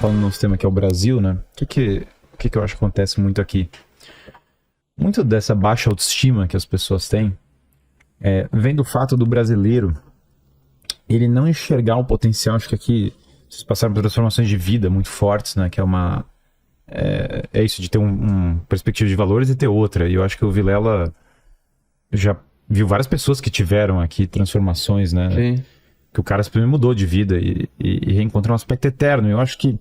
falando no tema que é o Brasil, né? O que eu acho que acontece muito aqui? Muito dessa baixa autoestima que as pessoas têm vem do fato do brasileiro ele não enxergar o potencial. Acho que aqui vocês passaram por transformações de vida muito fortes, né? Que é uma... É isso, de ter uma perspectiva de valores e ter outra. E eu acho que o Vilela já viu várias pessoas que tiveram aqui transformações, né? Sim. Que o cara simplesmente mudou de vida e reencontrou um aspecto eterno. Eu acho que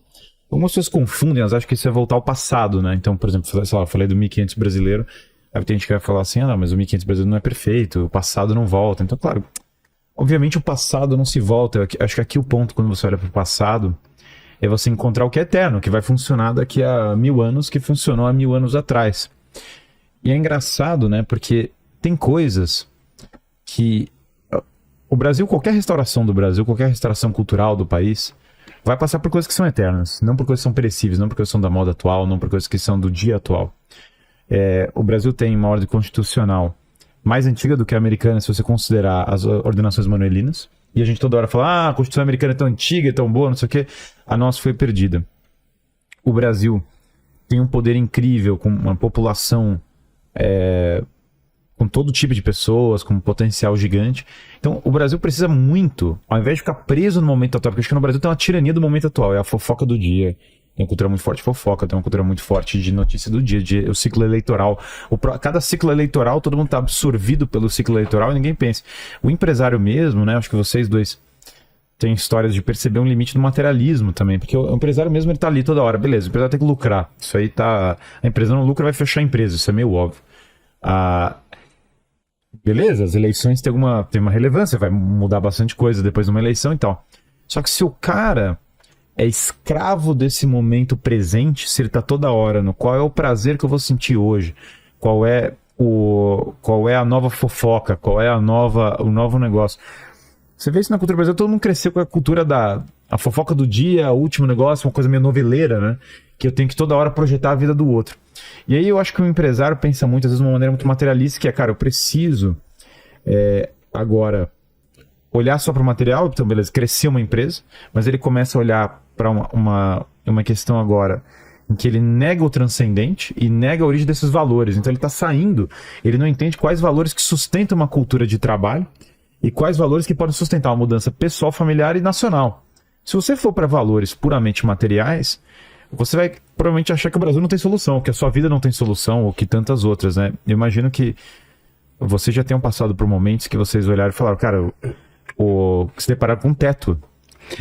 algumas pessoas confundem, elas acham que isso é voltar ao passado, né? Então, por exemplo, sei lá, eu falei do 1500 brasileiro, aí tem gente que vai falar assim, não, mas o 1500 brasileiro não é perfeito, o passado não volta. Então, claro, obviamente o passado não se volta. Eu acho que aqui o ponto, quando você olha para o passado, é você encontrar o que é eterno, que vai funcionar daqui a 1000 anos, que funcionou há 1000 anos atrás. E é engraçado, né? Porque tem coisas que... O Brasil, qualquer restauração do Brasil, qualquer restauração cultural do país, vai passar por coisas que são eternas, não por coisas que são perecíveis, não por coisas que são da moda atual, não por coisas que são do dia atual. O Brasil tem uma ordem constitucional mais antiga do que a americana, se você considerar as ordenações manuelinas. E a gente toda hora fala, a Constituição americana é tão antiga, é tão boa, não sei o quê. A nossa foi perdida. O Brasil tem um poder incrível, com uma população... com todo tipo de pessoas, com um potencial gigante. Então, o Brasil precisa muito, ao invés de ficar preso no momento atual, porque acho que no Brasil tem uma tirania do momento atual, é a fofoca do dia. Tem uma cultura muito forte de fofoca, tem uma cultura muito forte de notícia do dia, o ciclo eleitoral. Cada ciclo eleitoral, todo mundo está absorvido pelo ciclo eleitoral e ninguém pensa. O empresário mesmo, né, acho que vocês dois têm histórias de perceber um limite do materialismo também, porque o empresário mesmo, ele tá ali toda hora, beleza, o empresário tem que lucrar. Isso aí tá... A empresa não lucra, vai fechar a empresa, isso é meio óbvio. Beleza, as eleições têm uma relevância, vai mudar bastante coisa depois de uma eleição e tal. Só que se o cara é escravo desse momento presente, se ele tá toda hora no qual é o prazer que eu vou sentir hoje, qual é a nova fofoca, qual é o novo negócio. Você vê isso na cultura brasileira, todo mundo cresceu com a cultura a fofoca do dia, o último negócio, uma coisa meio noveleira, né? Que eu tenho que toda hora projetar a vida do outro. E aí eu acho que o empresário pensa muito, às vezes, de uma maneira muito materialista, que é, cara, eu preciso agora olhar só para o material, então, beleza, crescer uma empresa, mas ele começa a olhar para uma questão agora em que ele nega o transcendente e nega a origem desses valores. Então ele está saindo, ele não entende quais valores que sustentam uma cultura de trabalho e quais valores que podem sustentar uma mudança pessoal, familiar e nacional. Se você for para valores puramente materiais, você vai provavelmente achar que o Brasil não tem solução, que a sua vida não tem solução, ou que tantas outras, né? Eu imagino que vocês já tenham passado por momentos que vocês olharam e falaram, cara, se depararam com um teto.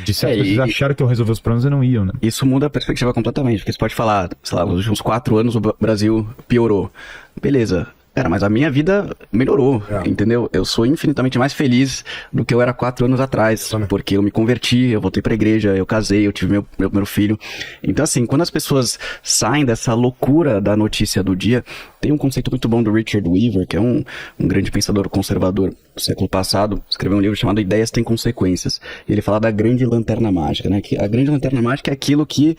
De certo, vocês acharam que eu resolver os problemas e não iam, né? Isso muda a perspectiva completamente, porque você pode falar, sei lá, nos últimos 4 anos o Brasil piorou. Beleza. Cara, mas a minha vida melhorou, entendeu? Eu sou infinitamente mais feliz do que eu era 4 anos atrás, porque eu me converti, eu voltei pra igreja, eu casei, eu tive meu primeiro filho. Então, assim, quando as pessoas saem dessa loucura da notícia do dia, tem um conceito muito bom do Richard Weaver, que é um grande pensador conservador do século passado, escreveu um livro chamado Ideias Têm Consequências. E ele fala da grande lanterna mágica, né? Que a grande lanterna mágica é aquilo que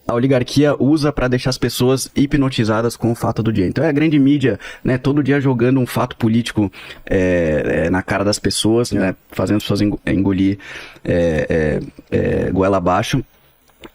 a oligarquia usa para deixar as pessoas hipnotizadas com o fato do dia. Então é a grande mídia, né, todo dia jogando um fato político na cara das pessoas, né, fazendo as pessoas engolir goela abaixo.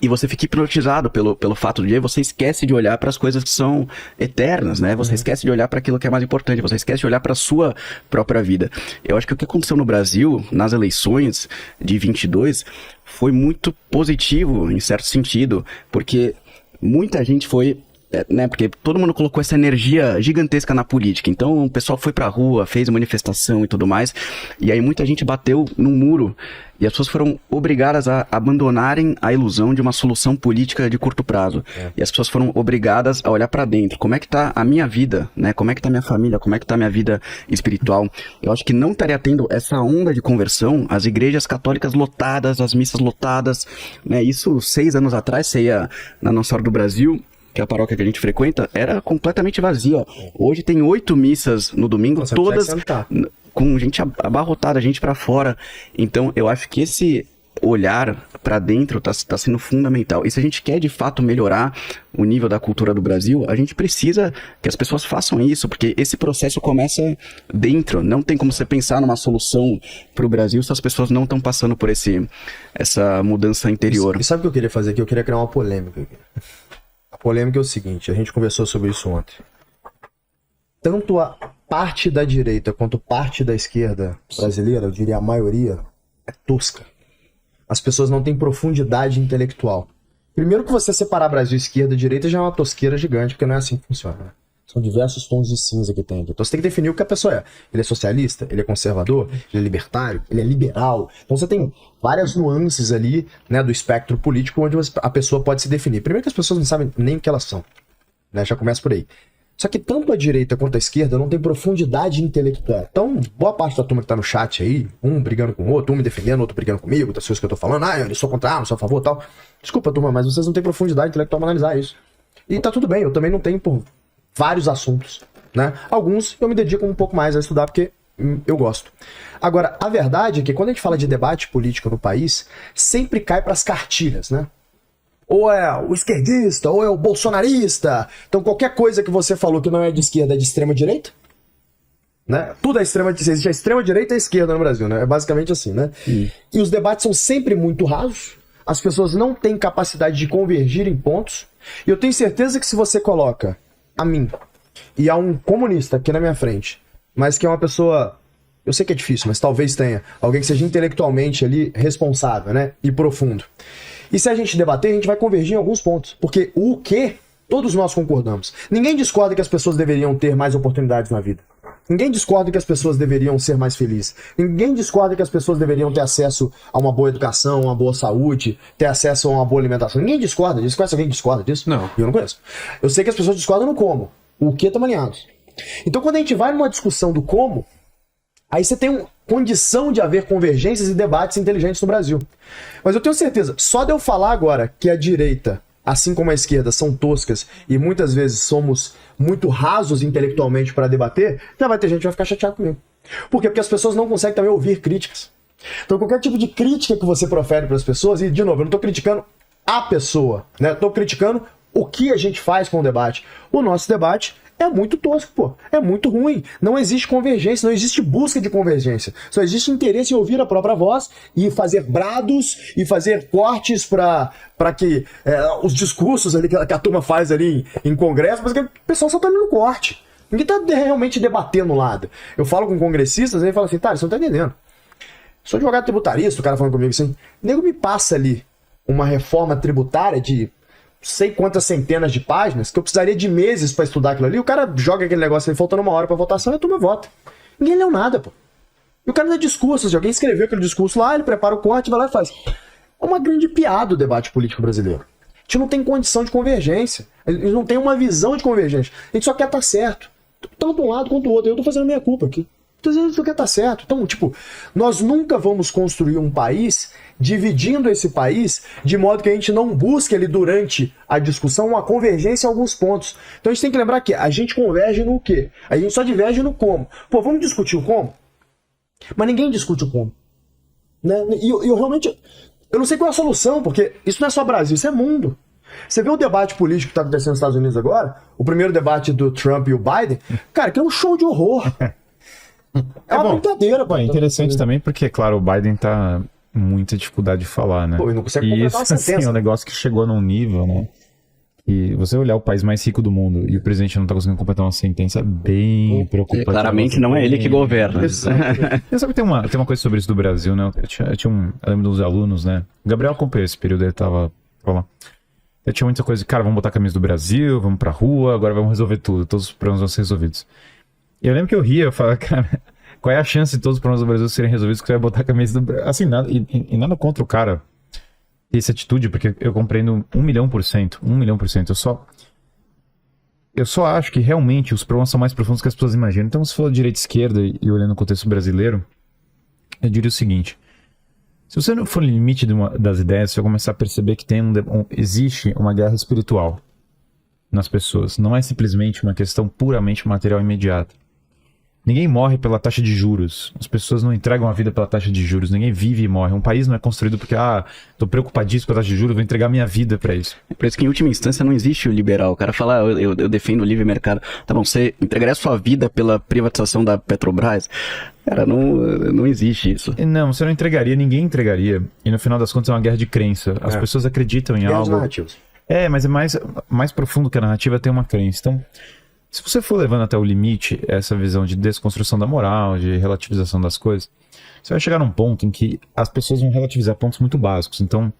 E você fica hipnotizado pelo fato do dia, e você esquece de olhar para as coisas que são eternas, né? Você esquece de olhar para aquilo que é mais importante, você esquece de olhar para a sua própria vida. Eu acho que o que aconteceu no Brasil, nas eleições de 22, foi muito positivo, em certo sentido, porque muita gente foi... né, porque todo mundo colocou essa energia gigantesca na política, então o pessoal foi pra rua, fez manifestação e tudo mais, e aí muita gente bateu num muro, e as pessoas foram obrigadas a abandonarem a ilusão de uma solução política de curto prazo, e as pessoas foram obrigadas a olhar pra dentro, como é que tá a minha vida, né, como é que tá a minha família, como é que tá a minha vida espiritual. Eu acho que não estaria tendo essa onda de conversão, as igrejas católicas lotadas, as missas lotadas, né, isso 6 anos atrás, você ia na Nossa Senhora do Brasil, que é a paróquia que a gente frequenta, era completamente vazia. Hoje tem 8 missas no domingo, todas com gente abarrotada, gente pra fora. Então, eu acho que olhar para dentro tá sendo fundamental. E se a gente quer de fato melhorar o nível da cultura do Brasil, a gente precisa que as pessoas façam isso, porque esse processo começa dentro. Não tem como você pensar numa solução para o Brasil se as pessoas não estão passando por essa mudança interior. E sabe o que eu queria fazer aqui? Eu queria criar uma polêmica aqui. A polêmica é o seguinte, a gente conversou sobre isso ontem. Tanto a parte da direita quanto parte da esquerda brasileira, eu diria a maioria, é tosca. As pessoas não têm profundidade intelectual. Primeiro que você separar Brasil, esquerda e direita já é uma tosqueira gigante, porque não é assim que funciona. Né? São diversos tons de cinza que tem aqui. Então você tem que definir o que a pessoa é. Ele é socialista, ele é conservador, ele é libertário, ele é liberal. Então você tem várias nuances ali, né, do espectro político onde a pessoa pode se definir. Primeiro que as pessoas não sabem nem o que elas são. Né? Já começa por aí. Só que tanto a direita quanto a esquerda não tem profundidade intelectual. Então, boa parte da turma que tá no chat aí, um brigando com o outro, um me defendendo, outro brigando comigo, das coisas que eu tô falando, eu sou contra, não sou a favor e tal. Desculpa, turma, mas vocês não têm profundidade intelectual pra analisar isso. E tá tudo bem, eu também não tenho por vários assuntos, né? Alguns eu me dedico um pouco mais a estudar porque eu gosto. Agora, a verdade é que quando a gente fala de debate político no país, sempre cai pras cartilhas, né? Ou é o esquerdista, ou é o bolsonarista. Então qualquer coisa que você falou que não é de esquerda é de extrema direita, né? Tudo é extrema direita. Existe a extrema direita e a esquerda no Brasil, né? É basicamente assim, né? E os debates são sempre muito rasos. As pessoas não têm capacidade de convergir em pontos. E eu tenho certeza que se você coloca a mim e a um comunista aqui na minha frente, mas que é uma pessoa... Eu sei que é difícil, mas talvez tenha. Alguém que seja intelectualmente ali responsável, né? E profundo. E se a gente debater, a gente vai convergir em alguns pontos. Porque o que todos nós concordamos. Ninguém discorda que as pessoas deveriam ter mais oportunidades na vida. Ninguém discorda que as pessoas deveriam ser mais felizes. Ninguém discorda que as pessoas deveriam ter acesso a uma boa educação, uma boa saúde, ter acesso a uma boa alimentação. Ninguém discorda disso. Conhece alguém que discorda disso? Não. Eu não conheço. Eu sei que as pessoas discordam no como. O que estamos alinhados. Então quando a gente vai numa discussão do como, aí você tem condição de haver convergências e debates inteligentes no Brasil. Mas eu tenho certeza, só de eu falar agora que a direita, assim como a esquerda, são toscas e muitas vezes somos muito rasos intelectualmente para debater, já vai ter gente que vai ficar chateado comigo. Por quê? Porque as pessoas não conseguem também ouvir críticas. Então qualquer tipo de crítica que você profere para as pessoas, e de novo, eu não estou criticando a pessoa, né? Estou criticando o que a gente faz com o debate. O nosso debate é muito tosco, pô. É muito ruim. Não existe convergência, não existe busca de convergência. Só existe interesse em ouvir a própria voz e fazer brados e fazer cortes para que os discursos ali que a turma faz ali em congresso, mas que o pessoal só tá ali no corte. Ninguém tá realmente debatendo nada. Eu falo com congressistas e ele fala assim, tá, você não tá entendendo. Sou advogado tributarista, o cara falando comigo assim, nego me passa ali uma reforma tributária de sei quantas centenas de páginas, que eu precisaria de meses pra estudar aquilo ali, o cara joga aquele negócio ali, faltando uma hora pra votação, e a turma vota. Ninguém leu nada, pô. E o cara dá discursos, se alguém escreveu aquele discurso lá, ele prepara o corte, vai lá e faz. É uma grande piada o debate político brasileiro. A gente não tem condição de convergência. Eles não tem uma visão de convergência. A gente só quer estar certo. Tanto um lado quanto o outro. Eu tô fazendo minha culpa aqui. Isso quer estar certo. Então, tipo, nós nunca vamos construir um país dividindo esse país de modo que a gente não busque ali durante a discussão uma convergência em alguns pontos. Então a gente tem que lembrar que a gente converge no quê? A gente só diverge no como. Pô, vamos discutir o como? Mas ninguém discute o como. Né? E eu realmente... Eu não sei qual é a solução, porque isso não é só Brasil, isso é mundo. Você vê o debate político que está acontecendo nos Estados Unidos agora, o primeiro debate do Trump e o Biden, cara, que é um show de horror. É uma brincadeira, pô. É interessante também porque, claro, o Biden tá muita dificuldade de falar, né? Pô, ele não consegue e completar isso, uma sentença. assim, é um negócio que chegou num nível, né? E você olhar o país mais rico do mundo e o presidente não tá conseguindo completar uma sentença bem preocupante. Claramente não é ele que governa. Você sabe que tem uma coisa sobre isso do Brasil, né? Eu lembro dos alunos, né? O Gabriel acompanhou esse período, ele tava lá. Eu tinha muita coisa de, cara, vamos botar a camisa do Brasil, vamos pra rua, agora vamos resolver tudo, todos os problemas vão ser resolvidos. E eu lembro que eu ria, eu falava, cara, qual é a chance de todos os problemas do Brasil serem resolvidos que você vai botar a camisa do Brasil? Assim, nada, e nada contra o cara ter essa atitude, porque eu compreendo 1.000.000%, 1.000.000%. Eu só acho que realmente os problemas são mais profundos que as pessoas imaginam. Então, se for direita e esquerda e olhando o contexto brasileiro, eu diria o seguinte: se você não for no limite das ideias, você vai começar a perceber que existe uma guerra espiritual nas pessoas. Não é simplesmente uma questão puramente material imediata. Ninguém morre pela taxa de juros. As pessoas não entregam a vida pela taxa de juros. Ninguém vive e morre. Um país não é construído porque, tô preocupadíssimo com a taxa de juros, vou entregar minha vida pra isso. É por isso que, em última instância, não existe o liberal. O cara fala, eu defendo o livre mercado. Tá bom, você entregaria a sua vida pela privatização da Petrobras? Cara, não existe isso. Não, você não entregaria, ninguém entregaria. E no final das contas é uma guerra de crença. As pessoas acreditam em algo. Narrativos. Mas é mais profundo que a narrativa, tem uma crença. Então, se você for levando até o limite essa visão de desconstrução da moral, de relativização das coisas, você vai chegar num ponto em que as pessoas vão relativizar pontos muito básicos. Então,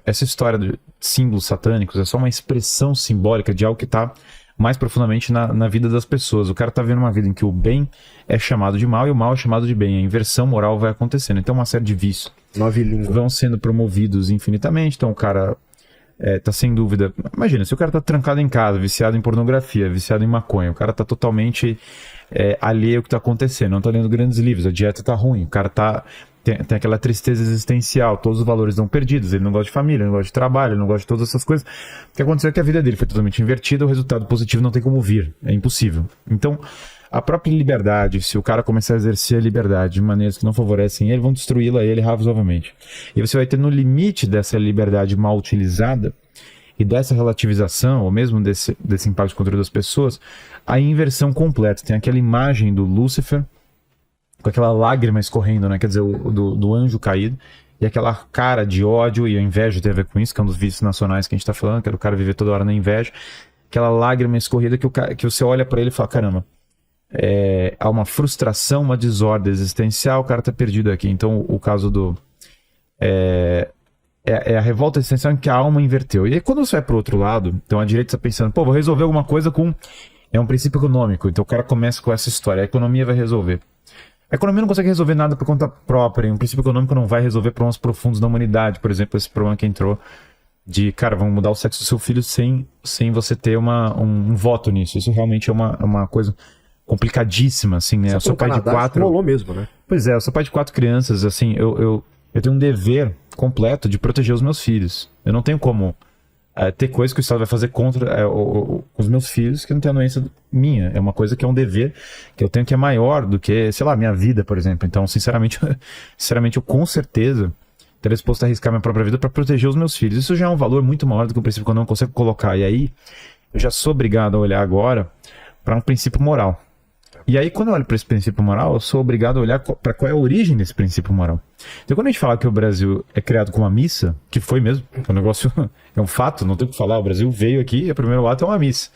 essa história de símbolos satânicos é só uma expressão simbólica de algo que está mais profundamente na vida das pessoas. O cara está vendo uma vida em que o bem é chamado de mal e o mal é chamado de bem. A inversão moral vai acontecendo. Então, uma série de vícios vão sendo promovidos infinitamente. Então, o cara... tá sem dúvida. Imagina, se o cara tá trancado em casa, viciado em pornografia, viciado em maconha, o cara tá totalmente alheio ao que tá acontecendo, não tá lendo grandes livros, a dieta tá ruim, o cara tem aquela tristeza existencial, todos os valores estão perdidos, ele não gosta de família, ele não gosta de trabalho, ele não gosta de todas essas coisas. O que aconteceu é que a vida dele foi totalmente invertida, o resultado positivo não tem como vir, é impossível. Então, a própria liberdade, se o cara começar a exercer a liberdade de maneiras que não favorecem ele, vão destruí-la ele razoavelmente. E você vai ter no limite dessa liberdade mal utilizada e dessa relativização, ou mesmo desse impacto contra das pessoas, a inversão completa. Tem aquela imagem do Lúcifer com aquela lágrima escorrendo, né? Quer dizer, do anjo caído, e aquela cara de ódio, e a inveja tem a ver com isso, que é um dos vícios nacionais que a gente está falando, que é do cara viver toda hora na inveja, aquela lágrima escorrida que você olha para ele e fala, caramba, há uma frustração, uma desordem existencial, o cara tá perdido aqui. Então o caso é a revolta existencial em que a alma inverteu. E aí quando você vai pro outro lado, então a direita está pensando, vou resolver alguma coisa com... É um princípio econômico, então o cara começa com essa história, a economia vai resolver. A economia não consegue resolver nada por conta própria, e um princípio econômico não vai resolver problemas profundos da humanidade, por exemplo, esse problema que entrou de, cara, vamos mudar o sexo do seu filho sem você ter um voto nisso. Isso realmente é uma coisa complicadíssima, assim, né? Eu sou pai de 4... Rolou mesmo, né? Pois é, eu sou pai de 4 crianças, assim, eu tenho um dever completo de proteger os meus filhos. Eu não tenho como ter coisa que o Estado vai fazer contra os meus filhos que não tem anuência minha. É uma coisa que é um dever que eu tenho que é maior do que, sei lá, minha vida, por exemplo. Então, sinceramente, eu com certeza teria disposto a arriscar minha própria vida para proteger os meus filhos. Isso já é um valor muito maior do que o princípio que eu não consigo colocar. E aí, eu já sou obrigado a olhar agora para um princípio moral. E aí, quando eu olho para esse princípio moral, eu sou obrigado a olhar para qual é a origem desse princípio moral. Então, quando a gente fala que o Brasil é criado com uma missa, que foi mesmo, é um negócio, é um fato, não tem o que falar, o Brasil veio aqui e o primeiro ato é uma missa.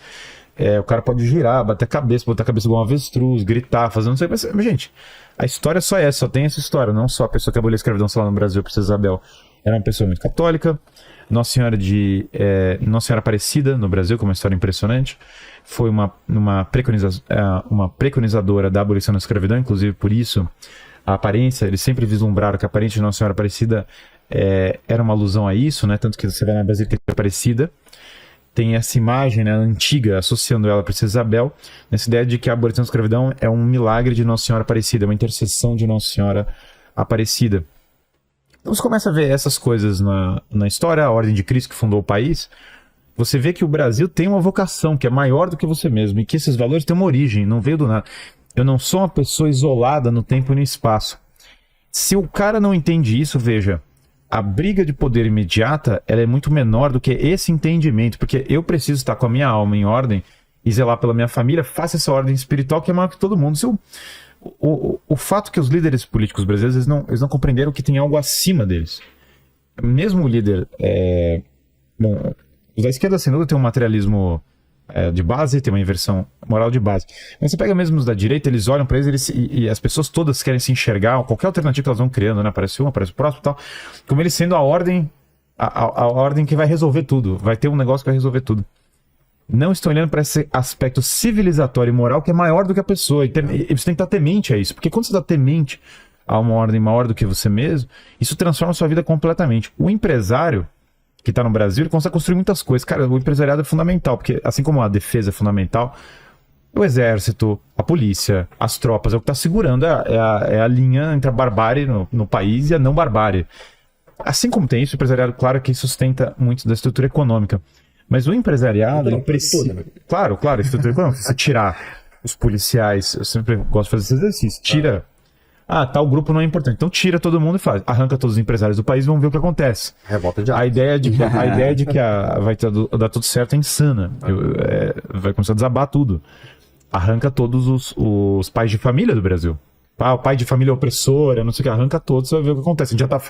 O cara pode girar, bater a cabeça, botar a cabeça igual um avestruz, gritar, fazer não sei o que. Mas, gente, a história só é, só tem essa história, não só a pessoa que aboliu a escravidão, sei lá, no Brasil, a Princesa Isabel, era uma pessoa muito católica. Nossa Senhora Aparecida, no Brasil, que é uma história impressionante, foi uma preconizadora da abolição da escravidão, inclusive por isso a aparência, eles sempre vislumbraram que a aparência de Nossa Senhora Aparecida era uma alusão a isso, né? Tanto que você vai na Basílica de Aparecida, tem essa imagem, né, antiga, associando ela à Princesa Isabel, nessa ideia de que a abolição da escravidão é um milagre de Nossa Senhora Aparecida, uma intercessão de Nossa Senhora Aparecida. Então você começa a ver essas coisas na história, a Ordem de Cristo que fundou o país, você vê que o Brasil tem uma vocação que é maior do que você mesmo, e que esses valores têm uma origem, não veio do nada. Eu não sou uma pessoa isolada no tempo e no espaço. Se o cara não entende isso, veja, a briga de poder imediata ela é muito menor do que esse entendimento, porque eu preciso estar com a minha alma em ordem e zelar pela minha família, faça essa ordem espiritual que é maior que todo mundo. O fato que os líderes políticos brasileiros eles não compreenderam que tem algo acima deles. Mesmo o líder... Bom, os da esquerda, sem dúvida, tem um materialismo de base, tem uma inversão moral de base. Mas você pega mesmo os da direita, eles olham para eles e as pessoas todas querem se enxergar, qualquer alternativa que elas vão criando, né? Aparece um, aparece o próximo e tal, como eles sendo a ordem que vai resolver tudo. Vai ter um negócio que vai resolver tudo. Não estão olhando para esse aspecto civilizatório e moral que é maior do que a pessoa. E você tem que estar temente a isso. Porque quando você está temente a uma ordem maior do que você mesmo, isso transforma a sua vida completamente. O empresário que está no Brasil, ele consegue construir muitas coisas. Cara, o empresariado é fundamental, porque assim como a defesa é fundamental, o exército, a polícia, as tropas, é o que está segurando a linha entre a barbárie no país e a não barbárie. Assim como tem isso, o empresariado, claro que sustenta muito da estrutura econômica. Mas o empresariado, ele precisa... Claro, estrutura econômica, se você tirar os policiais, eu sempre gosto de fazer esse exercício, tira... tal grupo não é importante. Então tira todo mundo e faz. Arranca todos os empresários do país e vamos ver o que acontece. Revolta de A ideia de que vai dar tudo certo é insana. Vai começar a desabar tudo. Arranca todos os pais de família do Brasil. O pai de família opressora, não sei o que, arranca todos, você vai ver o que acontece. A gente já tá,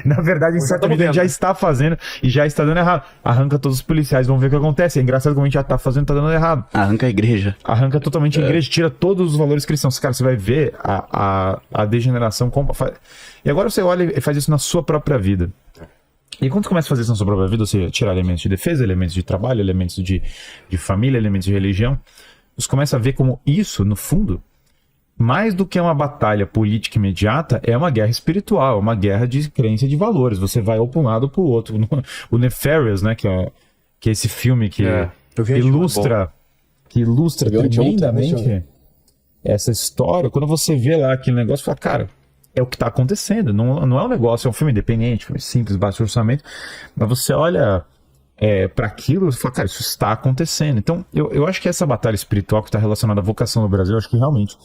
na verdade, em certa medida, a gente já está fazendo e já está dando errado. Arranca todos os policiais, vamos ver o que acontece. É engraçado como a gente já tá fazendo e tá dando errado. Arranca a igreja. Arranca totalmente a igreja, tira todos os valores cristãos. Cara, você vai ver a degeneração. E agora você olha e faz isso na sua própria vida. E quando você começa a fazer isso na sua própria vida, você tirar elementos de defesa, elementos de trabalho, elementos de família, elementos de religião, você começa a ver como isso, no fundo, mais do que uma batalha política imediata, é uma guerra espiritual, uma guerra de crença de valores. Você vai ou para um lado ou para o outro. O Nefarious, né, que é esse filme que ilustra tremendamente essa história. Quando você vê lá aquele negócio, você fala, cara, é o que está acontecendo. Não é um negócio, é um filme independente, filme simples, baixo orçamento. Mas você olha para aquilo e fala, cara, isso está acontecendo. Então, eu acho que essa batalha espiritual que está relacionada à vocação no Brasil, eu acho que realmente...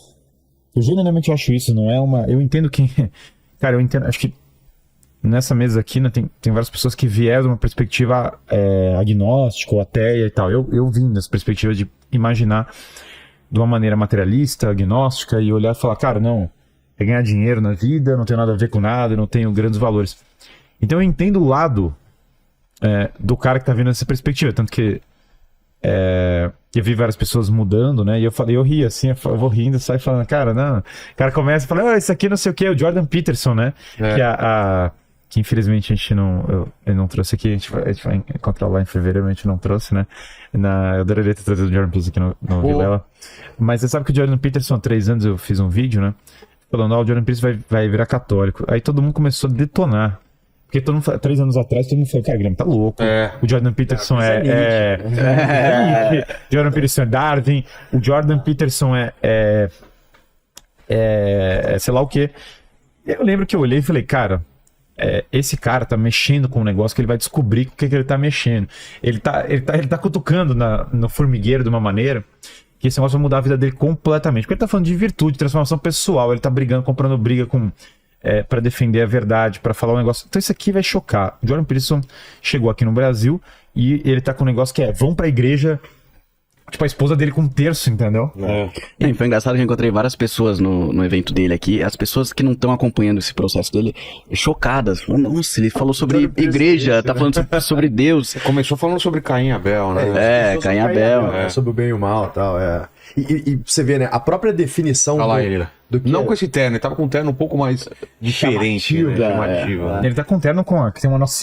Eu genuinamente acho isso, não é uma... Eu entendo que... Cara, eu entendo... Acho que nessa mesa aqui, né, tem várias pessoas que vieram de uma perspectiva agnóstica ou ateia e tal. Eu vim dessa perspectiva de imaginar de uma maneira materialista, agnóstica, e olhar e falar, cara, não, é ganhar dinheiro na vida, não tem nada a ver com nada, não tenho grandes valores. Então eu entendo o lado do cara que tá vindo nessa perspectiva, tanto que eu vi várias pessoas mudando, né? E eu ri assim, eu vou rindo, sai falando, cara, não. O cara começa e fala, isso aqui não sei o que, o Jordan Peterson, né? Que infelizmente a gente eu não trouxe aqui, a gente vai encontrar lá em fevereiro, a gente não trouxe, né? Eu adoraria ter trazido o Jordan Peterson aqui no Vilela. Mas você sabe que o Jordan Peterson, há 3 anos eu fiz um vídeo, né? Falando, o Jordan Peterson vai virar católico. Aí todo mundo começou a detonar. Porque 3 anos atrás todo mundo falou, cara, Guilherme tá louco. O Jordan Peterson Jordan Peterson é Darwin. O Jordan Peterson sei lá o quê. Eu lembro que eu olhei e falei, cara, esse cara tá mexendo com um negócio que ele vai descobrir com o que ele tá mexendo. Ele tá cutucando no formigueiro de uma maneira que esse negócio vai mudar a vida dele completamente. Porque ele tá falando de virtude, transformação pessoal. Ele tá comprando briga com... para defender a verdade, para falar um negócio. Então isso aqui vai chocar. O Jordan Peterson chegou aqui no Brasil e ele tá com um negócio que vão pra igreja, tipo a esposa dele com um terço, entendeu? Foi engraçado que eu encontrei várias pessoas no evento dele aqui, as pessoas que não estão acompanhando esse processo dele, chocadas. Nossa, ele falou sobre igreja, tá falando sobre Deus. Começou falando sobre Caim e Abel, né? Caim e Abel. Sobre o bem e o mal e tal, E você vê, né, a própria definição Olha lá ele. do que Não com esse terno, ele tava com um terno um pouco mais diferente, chamativo, né? Chamativo. Ele tá com um terno que tem uma nossa